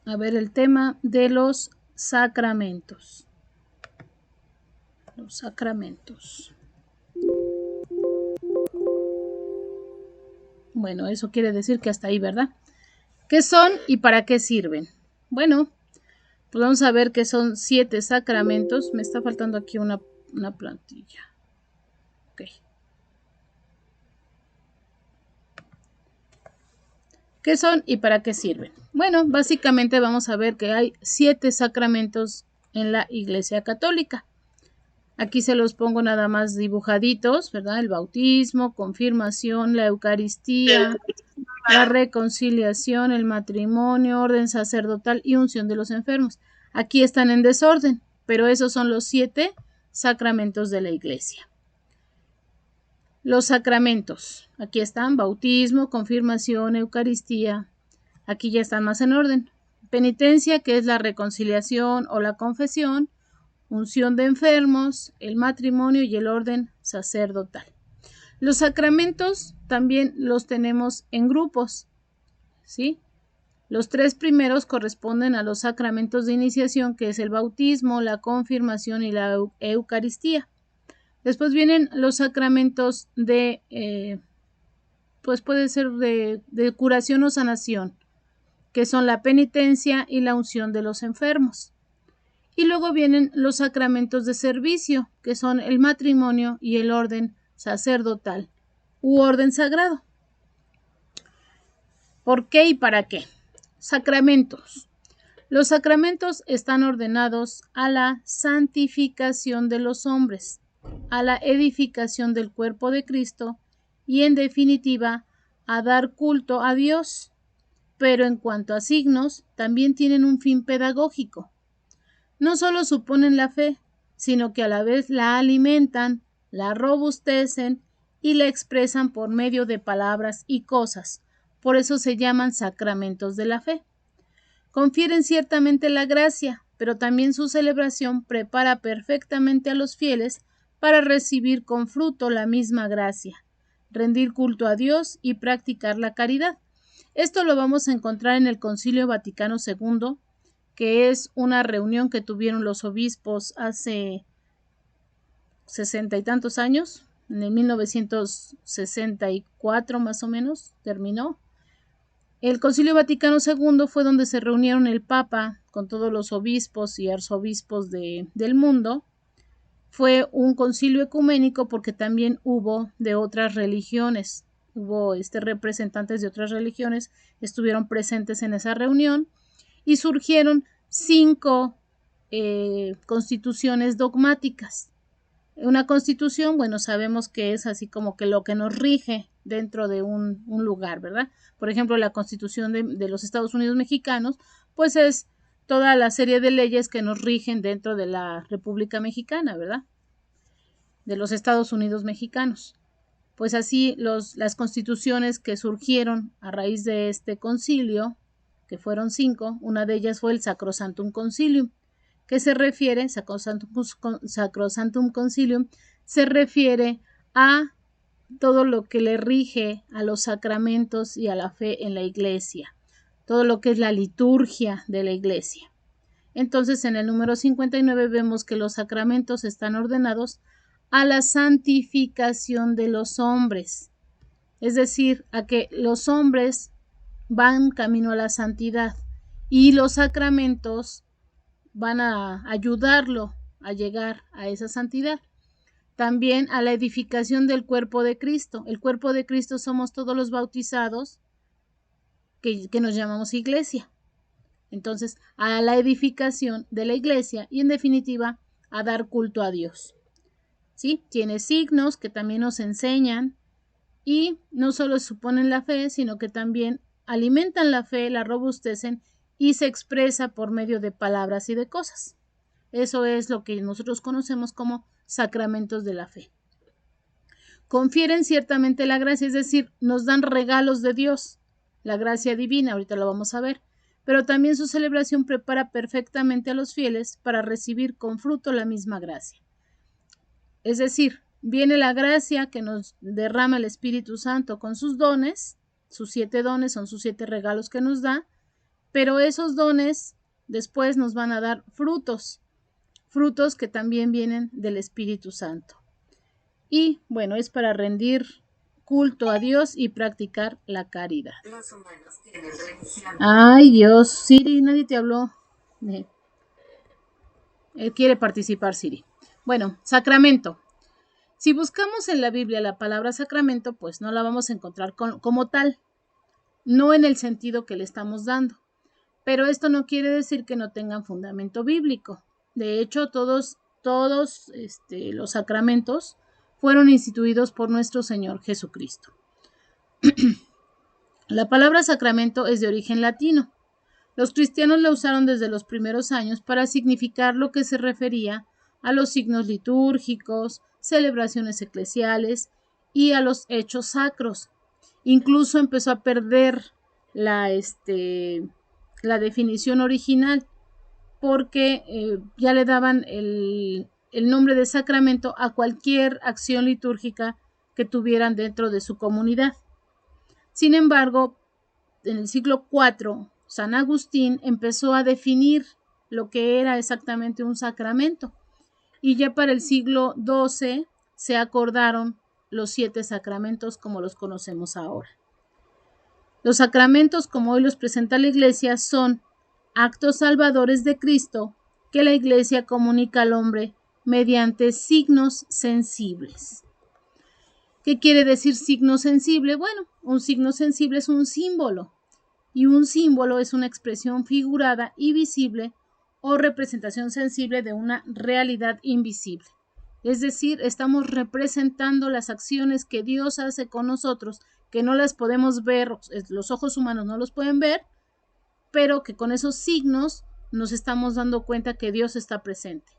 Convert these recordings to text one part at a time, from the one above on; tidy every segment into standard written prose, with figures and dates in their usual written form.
a ver el tema de los sacramentos. Los sacramentos. Bueno, eso quiere decir que hasta ahí, ¿verdad? ¿Qué son y para qué sirven? Bueno, pues vamos a ver que son 7 sacramentos. Me está faltando aquí una plantilla. Ok. ¿Qué son y para qué sirven? Bueno, básicamente vamos a ver que hay 7 sacramentos en la Iglesia Católica. Aquí se los pongo nada más dibujaditos, ¿verdad? El bautismo, confirmación, la Eucaristía, la reconciliación, el matrimonio, orden sacerdotal y unción de los enfermos. Aquí están en desorden, pero esos son los 7 sacramentos de la Iglesia. Los sacramentos. Aquí están bautismo, confirmación, Eucaristía. Aquí ya están más en orden. Penitencia, que es la reconciliación o la confesión. Unción de enfermos, el matrimonio y el orden sacerdotal. Los sacramentos también los tenemos en grupos, ¿sí? Los 3 primeros corresponden a los sacramentos de iniciación, que es el bautismo, la confirmación y la Eucaristía. Después vienen los sacramentos de, pues puede ser de curación o sanación, que son la penitencia y la unción de los enfermos. Y luego vienen los sacramentos de servicio, que son el matrimonio y el orden sacerdotal u orden sagrado. ¿Por qué y para qué? Sacramentos. Los sacramentos están ordenados a la santificación de los hombres, a la edificación del cuerpo de Cristo y, en definitiva, a dar culto a Dios. Pero en cuanto a signos, también tienen un fin pedagógico. No solo suponen la fe, sino que a la vez la alimentan, la robustecen y la expresan por medio de palabras y cosas. Por eso se llaman sacramentos de la fe. Confieren ciertamente la gracia, pero también su celebración prepara perfectamente a los fieles para recibir con fruto la misma gracia, rendir culto a Dios y practicar la caridad. Esto lo vamos a encontrar en el Concilio Vaticano II, que es una reunión que tuvieron los obispos hace 60 y tantos años, en el 1964 más o menos terminó. El Concilio Vaticano II fue donde se reunieron el Papa con todos los obispos y arzobispos del mundo. Fue un concilio ecuménico porque también hubo de otras religiones, hubo representantes de otras religiones, estuvieron presentes en esa reunión y surgieron 5 constituciones dogmáticas. Una constitución, bueno, sabemos que es así como que lo que nos rige dentro de un lugar, ¿verdad? Por ejemplo, la Constitución de los Estados Unidos mexicanos, pues es toda la serie de leyes que nos rigen dentro de la República Mexicana, ¿verdad? De los Estados Unidos mexicanos. Pues así las constituciones que surgieron a raíz de este concilio, que fueron 5, una de ellas fue el Sacrosanctum Concilium, que se refiere, Sacrosanctum Concilium, se refiere a todo lo que le rige a los sacramentos y a la fe en la iglesia, todo lo que es la liturgia de la iglesia. Entonces, en el número 59 vemos que los sacramentos están ordenados a la santificación de los hombres, es decir, a que los hombres van camino a la santidad y los sacramentos van a ayudarlo a llegar a esa santidad. También a la edificación del cuerpo de Cristo. El cuerpo de Cristo somos todos los bautizados que nos llamamos iglesia. Entonces, a la edificación de la iglesia y, en definitiva, a dar culto a Dios. ¿Sí? Tiene signos que también nos enseñan y no solo suponen la fe, sino que también alimentan la fe, la robustecen y se expresa por medio de palabras y de cosas. Eso es lo que nosotros conocemos como sacramentos de la fe. Confieren ciertamente la gracia, es decir, nos dan regalos de Dios, la gracia divina, ahorita lo vamos a ver, pero también su celebración prepara perfectamente a los fieles para recibir con fruto la misma gracia. Es decir, viene la gracia que nos derrama el Espíritu Santo con sus dones, sus 7 dones son sus 7 regalos que nos da, pero esos dones después nos van a dar frutos que también vienen del Espíritu Santo. Y bueno, es para rendir culto a Dios y practicar la caridad. Los humanos tienen religión. Ay, Dios, Siri, nadie te habló. Quiere participar, Siri. Bueno, sacramento. Si buscamos en la Biblia la palabra sacramento, pues no la vamos a encontrar como tal, no en el sentido que le estamos dando. Pero esto no quiere decir que no tengan fundamento bíblico. De hecho, todos los sacramentos fueron instituidos por nuestro Señor Jesucristo. La palabra sacramento es de origen latino. Los cristianos la usaron desde los primeros años para significar lo que se refería a los signos litúrgicos, celebraciones eclesiales y a los hechos sacros. Incluso empezó a perder la definición original porque ya le daban el nombre de sacramento a cualquier acción litúrgica que tuvieran dentro de su comunidad. Sin embargo, en el siglo IV, San Agustín empezó a definir lo que era exactamente un sacramento y ya para el siglo XII se acordaron los 7 sacramentos como los conocemos ahora. Los sacramentos, como hoy los presenta la Iglesia, son actos salvadores de Cristo que la Iglesia comunica al hombre mediante signos sensibles. ¿Qué quiere decir signo sensible? Bueno, un signo sensible es un símbolo, y un símbolo es una expresión figurada y visible o representación sensible de una realidad invisible. Es decir, estamos representando las acciones que Dios hace con nosotros, que no las podemos ver, los ojos humanos no los pueden ver, pero que con esos signos nos estamos dando cuenta que Dios está presente.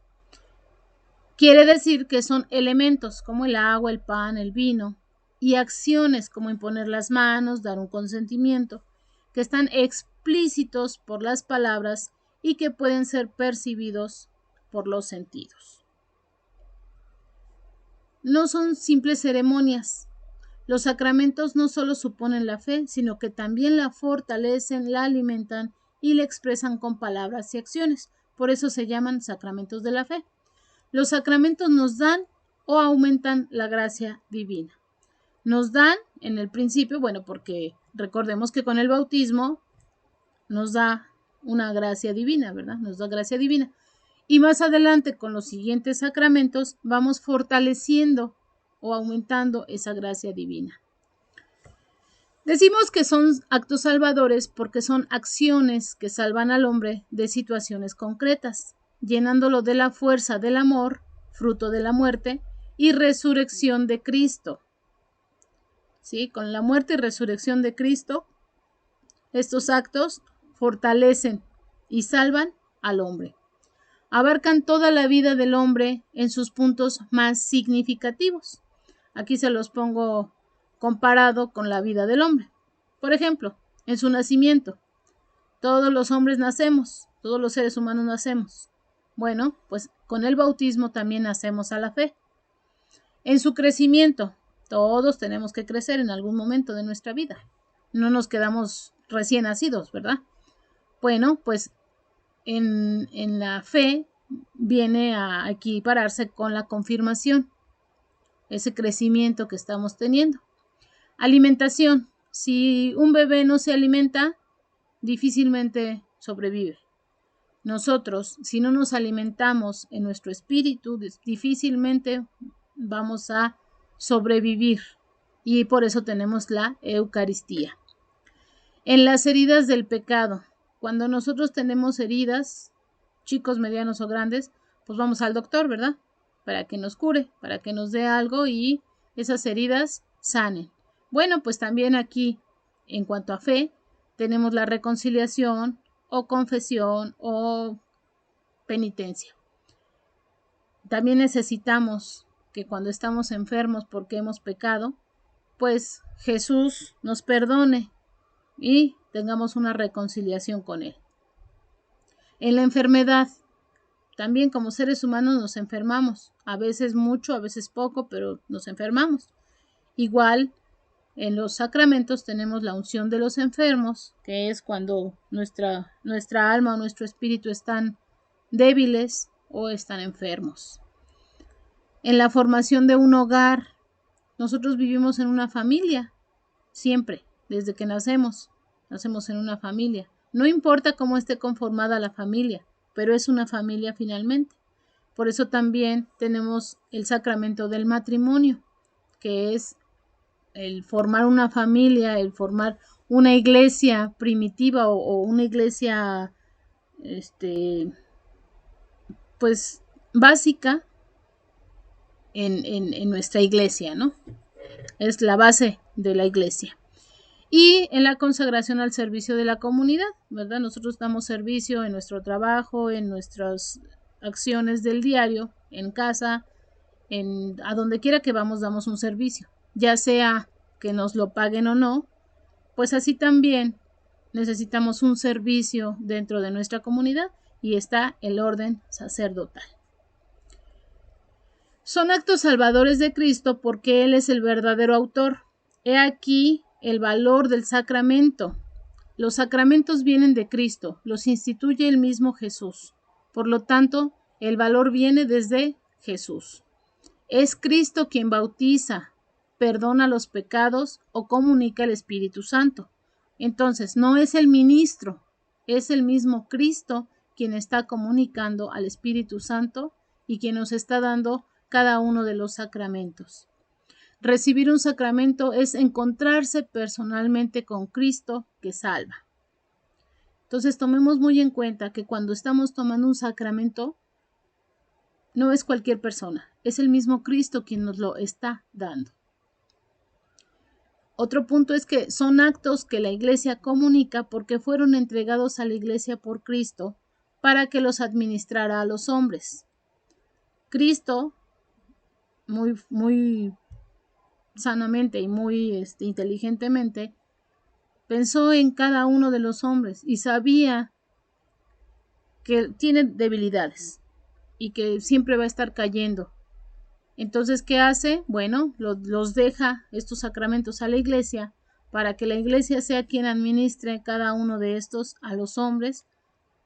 Quiere decir que son elementos como el agua, el pan, el vino, y acciones como imponer las manos, dar un consentimiento, que están explícitos por las palabras y que pueden ser percibidos por los sentidos. No son simples ceremonias. Los sacramentos no solo suponen la fe, sino que también la fortalecen, la alimentan y la expresan con palabras y acciones. Por eso se llaman sacramentos de la fe. Los sacramentos nos dan o aumentan la gracia divina. Nos dan en el principio, bueno, porque recordemos que con el bautismo nos da una gracia divina, ¿verdad? Nos da gracia divina. Y más adelante con los siguientes sacramentos vamos fortaleciendo o aumentando esa gracia divina. Decimos que son actos salvadores porque son acciones que salvan al hombre de situaciones concretas, llenándolo de la fuerza del amor, fruto de la muerte y resurrección de Cristo. ¿Sí? Con la muerte y resurrección de Cristo, estos actos fortalecen y salvan al hombre. Abarcan toda la vida del hombre en sus puntos más significativos. Aquí se los pongo comparado con la vida del hombre. Por ejemplo, en su nacimiento, todos los hombres nacemos, todos los seres humanos nacemos. Bueno, pues con el bautismo también nacemos a la fe. En su crecimiento, todos tenemos que crecer en algún momento de nuestra vida. No nos quedamos recién nacidos, ¿verdad? Bueno, pues en la fe viene a equipararse con la confirmación, ese crecimiento que estamos teniendo. Alimentación. Si un bebé no se alimenta, difícilmente sobrevive. Nosotros, si no nos alimentamos en nuestro espíritu, difícilmente vamos a sobrevivir. Y por eso tenemos la Eucaristía. En las heridas del pecado. Cuando nosotros tenemos heridas, chicos, medianos o grandes, pues vamos al doctor, ¿verdad? Para que nos cure, para que nos dé algo y esas heridas sanen. Bueno, pues también aquí, en cuanto a fe, tenemos la reconciliación o confesión o penitencia. También necesitamos que cuando estamos enfermos porque hemos pecado, pues Jesús nos perdone y tengamos una reconciliación con Él. En la enfermedad, también como seres humanos nos enfermamos, a veces mucho, a veces poco, pero nos enfermamos. Igual en los sacramentos tenemos la unción de los enfermos, que es cuando nuestra alma o nuestro espíritu están débiles o están enfermos. En la formación de un hogar, nosotros vivimos en una familia, siempre, desde que nacemos en una familia. No importa cómo esté conformada la familia, pero es una familia finalmente. Por eso también tenemos el sacramento del matrimonio, que es el formar una familia, el formar una iglesia primitiva o una iglesia pues básica en nuestra iglesia, ¿no? Es la base de la iglesia. Y en la consagración al servicio de la comunidad, ¿verdad? Nosotros damos servicio en nuestro trabajo, en nuestras acciones del diario, en casa, a donde quiera que vamos damos un servicio, ya sea que nos lo paguen o no, pues así también necesitamos un servicio dentro de nuestra comunidad y está el orden sacerdotal. Son actos salvadores de Cristo porque Él es el verdadero autor. He aquí el valor del sacramento. Los sacramentos vienen de Cristo, los instituye el mismo Jesús. Por lo tanto, el valor viene desde Jesús. Es Cristo quien bautiza, perdona los pecados o comunica el Espíritu Santo. Entonces, no es el ministro, es el mismo Cristo quien está comunicando al Espíritu Santo y quien nos está dando cada uno de los sacramentos. Recibir un sacramento es encontrarse personalmente con Cristo que salva. Entonces, tomemos muy en cuenta que cuando estamos tomando un sacramento, no es cualquier persona, es el mismo Cristo quien nos lo está dando. Otro punto es que son actos que la Iglesia comunica porque fueron entregados a la Iglesia por Cristo para que los administrara a los hombres. Cristo, muy sanamente y muy inteligentemente, pensó en cada uno de los hombres y sabía que tienen debilidades y que siempre va a estar cayendo. Entonces, ¿qué hace? Bueno, los deja estos sacramentos a la iglesia para que la iglesia sea quien administre cada uno de estos a los hombres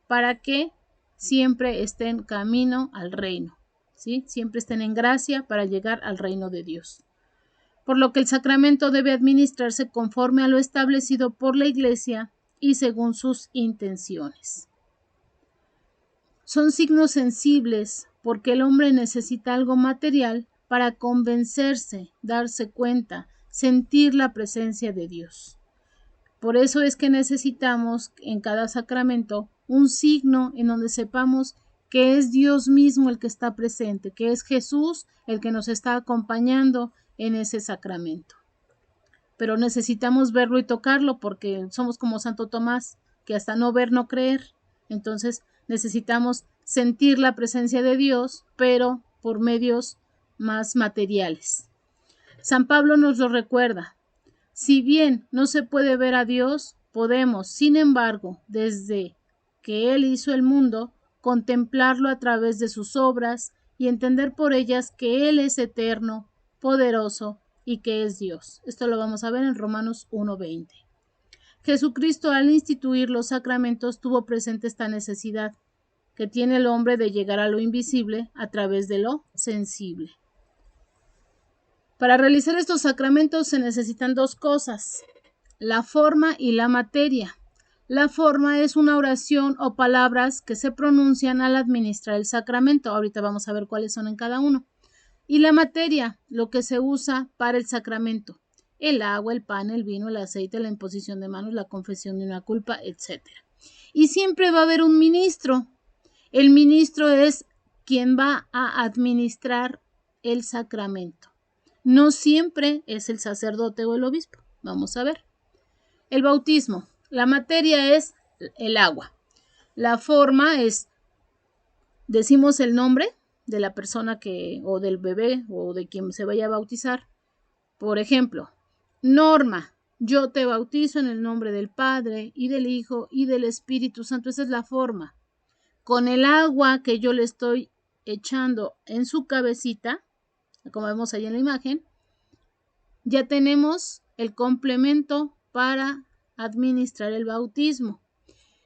para que siempre estén camino al reino, ¿sí? Siempre estén en gracia para llegar al reino de Dios. Por lo que el sacramento debe administrarse conforme a lo establecido por la iglesia y según sus intenciones. Son signos sensibles porque el hombre necesita algo material para convencerse, darse cuenta, sentir la presencia de Dios. Por eso es que necesitamos en cada sacramento un signo en donde sepamos que es Dios mismo el que está presente, que es Jesús el que nos está acompañando en ese sacramento. Pero necesitamos verlo y tocarlo porque somos como Santo Tomás, que hasta no ver, no creer. Entonces necesitamos sentir la presencia de Dios, pero por medios más materiales. San Pablo nos lo recuerda. Si bien no se puede ver a Dios, podemos, sin embargo, desde que Él hizo el mundo, contemplarlo a través de sus obras y entender por ellas que Él es eterno, poderoso y que es Dios. Esto lo vamos a ver en Romanos 1:20. Jesucristo, al instituir los sacramentos, tuvo presente esta necesidad que tiene el hombre de llegar a lo invisible a través de lo sensible. Para realizar estos sacramentos se necesitan dos cosas, la forma y la materia. La forma es una oración o palabras que se pronuncian al administrar el sacramento. Ahorita vamos a ver cuáles son en cada uno. Y la materia, lo que se usa para el sacramento. El agua, el pan, el vino, el aceite, la imposición de manos, la confesión de una culpa, etc. Y siempre va a haber un ministro. El ministro es quien va a administrar el sacramento. No siempre es el sacerdote o el obispo. Vamos a ver. El bautismo. La materia es el agua. La forma es, decimos el nombre de la persona o del bebé o de quien se vaya a bautizar. Por ejemplo, Norma, yo te bautizo en el nombre del Padre y del Hijo y del Espíritu Santo. Esa es la forma. Con el agua que yo le estoy echando en su cabecita, como vemos ahí en la imagen, ya tenemos el complemento para administrar el bautismo.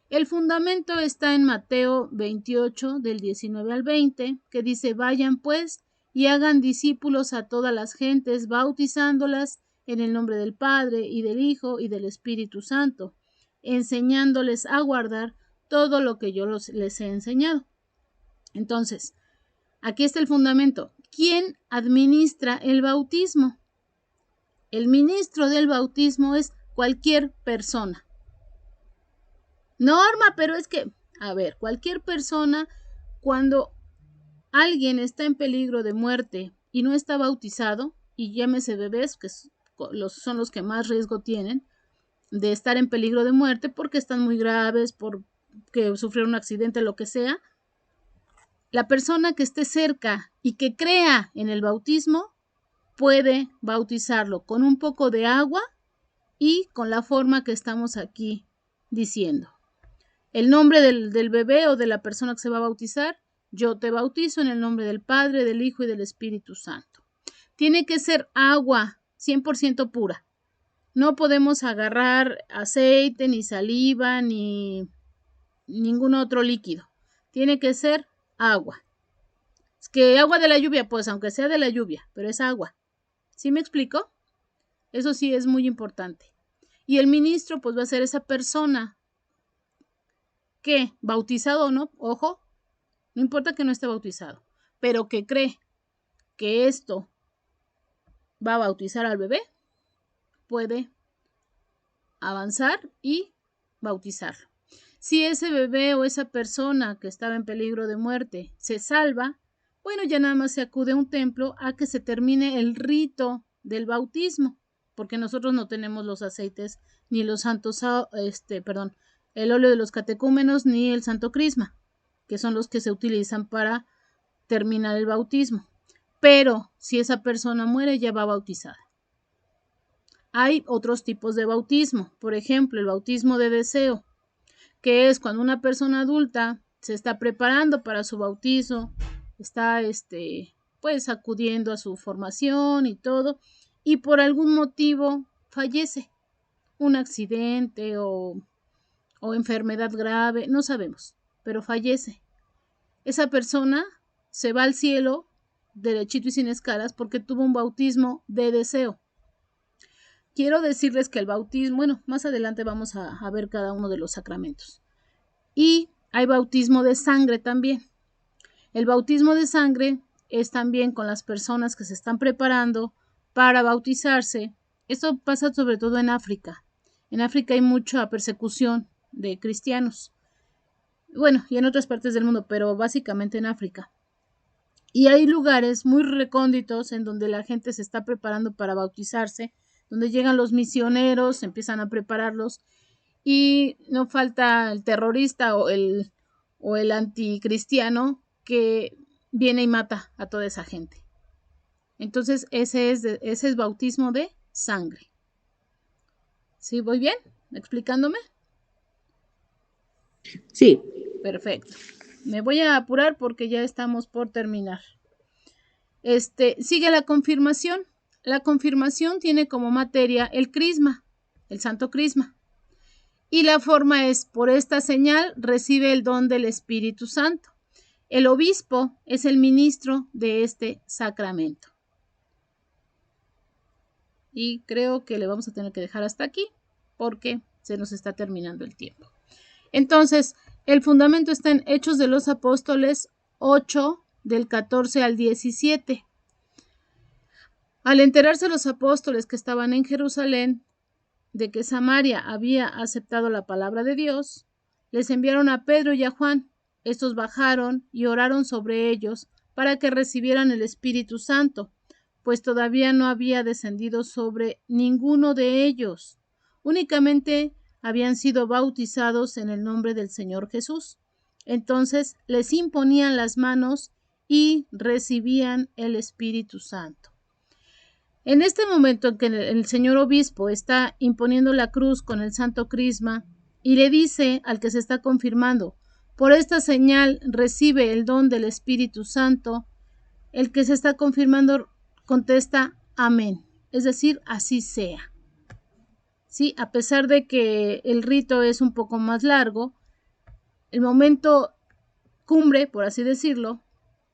El fundamento está en Mateo 28, del 19 al 20, que dice: vayan pues y hagan discípulos a todas las gentes, bautizándolas en el nombre del Padre y del Hijo y del Espíritu Santo, enseñándoles a guardar todo lo que yo les he enseñado. Entonces, aquí está el fundamento. ¿Quién administra el bautismo? El ministro del bautismo es cualquier persona. Norma, pero es que, a ver, cualquier persona, cuando alguien está en peligro de muerte y no está bautizado, y llámese bebés, que son los que más riesgo tienen de estar en peligro de muerte porque están muy graves, porque sufrieron un accidente, lo que sea, la persona que esté cerca y que crea en el bautismo puede bautizarlo con un poco de agua y con la forma que estamos aquí diciendo. El nombre del bebé o de la persona que se va a bautizar: yo te bautizo en el nombre del Padre, del Hijo y del Espíritu Santo. Tiene que ser agua 100% pura. No podemos agarrar aceite, ni saliva, ni ningún otro líquido. Tiene que ser agua. Es que agua de la lluvia, pues aunque sea de la lluvia, pero es agua. ¿Sí me explico? Eso sí es muy importante. Y el ministro pues va a ser esa persona que, bautizado o no, ojo, no importa que no esté bautizado, pero que cree que esto va a bautizar al bebé, puede avanzar y bautizarlo. Si ese bebé o esa persona que estaba en peligro de muerte se salva, bueno, ya nada más se acude a un templo a que se termine el rito del bautismo, porque nosotros no tenemos los aceites ni los santos, el óleo de los catecúmenos ni el santo crisma, que son los que se utilizan para terminar el bautismo. Pero si esa persona muere, ya va bautizada. Hay otros tipos de bautismo, por ejemplo, el bautismo de deseo, que es cuando una persona adulta se está preparando para su bautizo, está pues acudiendo a su formación y todo, y por algún motivo fallece, un accidente o enfermedad grave, no sabemos, pero fallece. Esa persona se va al cielo derechito y sin escalas porque tuvo un bautismo de deseo. Quiero decirles que el bautismo, bueno, más adelante vamos a ver cada uno de los sacramentos. Y hay bautismo de sangre también. El bautismo de sangre es también con las personas que se están preparando para bautizarse. Esto pasa sobre todo en África. En África hay mucha persecución de cristianos. Bueno, y en otras partes del mundo, pero básicamente en África. Y hay lugares muy recónditos en donde la gente se está preparando para bautizarse, donde llegan los misioneros, empiezan a prepararlos, y no falta el terrorista o el anticristiano que viene y mata a toda esa gente. Entonces ese es bautismo de sangre. ¿Sí voy bien explicándome? Sí. Perfecto. Me voy a apurar porque ya estamos por terminar. Sigue la confirmación. La confirmación tiene como materia el crisma, el santo crisma. Y la forma es: por esta señal recibe el don del Espíritu Santo. El obispo es el ministro de este sacramento. Y creo que le vamos a tener que dejar hasta aquí porque se nos está terminando el tiempo. Entonces, el fundamento está en Hechos de los Apóstoles 8, del 14 al 17. Al enterarse los apóstoles que estaban en Jerusalén de que Samaria había aceptado la palabra de Dios, les enviaron a Pedro y a Juan. Estos bajaron y oraron sobre ellos para que recibieran el Espíritu Santo, pues todavía no había descendido sobre ninguno de ellos. Únicamente habían sido bautizados en el nombre del Señor Jesús. Entonces les imponían las manos y recibían el Espíritu Santo. En este momento en que el señor obispo está imponiendo la cruz con el santo crisma y le dice al que se está confirmando: por esta señal recibe el don del Espíritu Santo, el que se está confirmando contesta amén, es decir, así sea. ¿sí? A pesar de que el rito es un poco más largo, el momento cumbre, por así decirlo,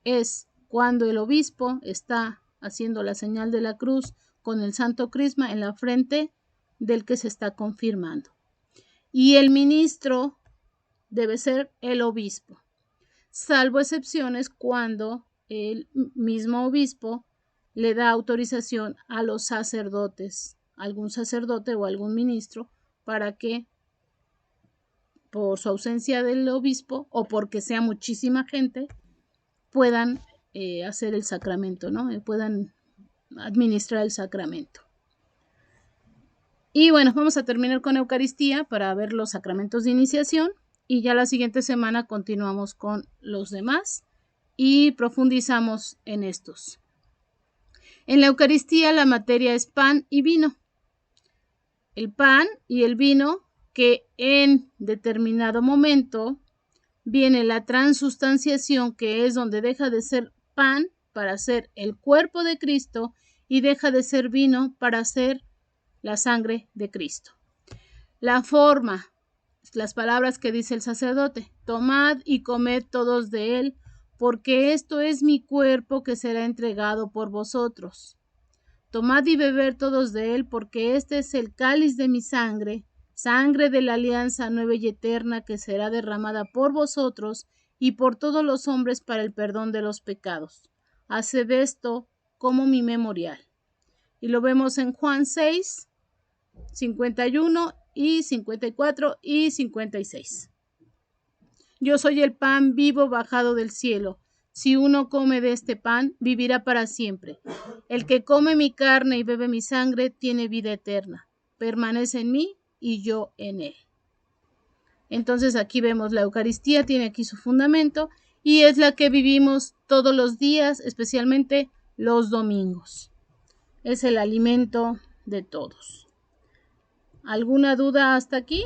es cuando el obispo está haciendo la señal de la cruz con el santo crisma en la frente del que se está confirmando. Y el ministro debe ser el obispo, salvo excepciones cuando el mismo obispo le da autorización a los sacerdotes, algún sacerdote o algún ministro, para que por su ausencia del obispo o porque sea muchísima gente, puedan hacer el sacramento, ¿no? Puedan administrar el sacramento. Y bueno, vamos a terminar con Eucaristía para ver los sacramentos de iniciación y ya la siguiente semana continuamos con los demás y profundizamos en estos. En la Eucaristía la materia es pan y vino. El pan y el vino que en determinado momento viene la transustanciación, que es donde deja de ser pan para ser el cuerpo de Cristo y deja de ser vino para ser la sangre de Cristo. La forma, las palabras que dice el sacerdote: tomad y comed todos de él, porque esto es mi cuerpo que será entregado por vosotros. Tomad y beber todos de él, porque este es el cáliz de mi sangre, sangre de la alianza nueva y eterna, que será derramada por vosotros y por todos los hombres para el perdón de los pecados. Haced esto como mi memorial. Y lo vemos en Juan 6, 51 y 54 y 56. Yo soy el pan vivo bajado del cielo. Si uno come de este pan, vivirá para siempre. El que come mi carne y bebe mi sangre tiene vida eterna. Permanece en mí y yo en él. Entonces aquí vemos la Eucaristía, tiene aquí su fundamento y es la que vivimos todos los días, especialmente los domingos. Es el alimento de todos. ¿Alguna duda hasta aquí?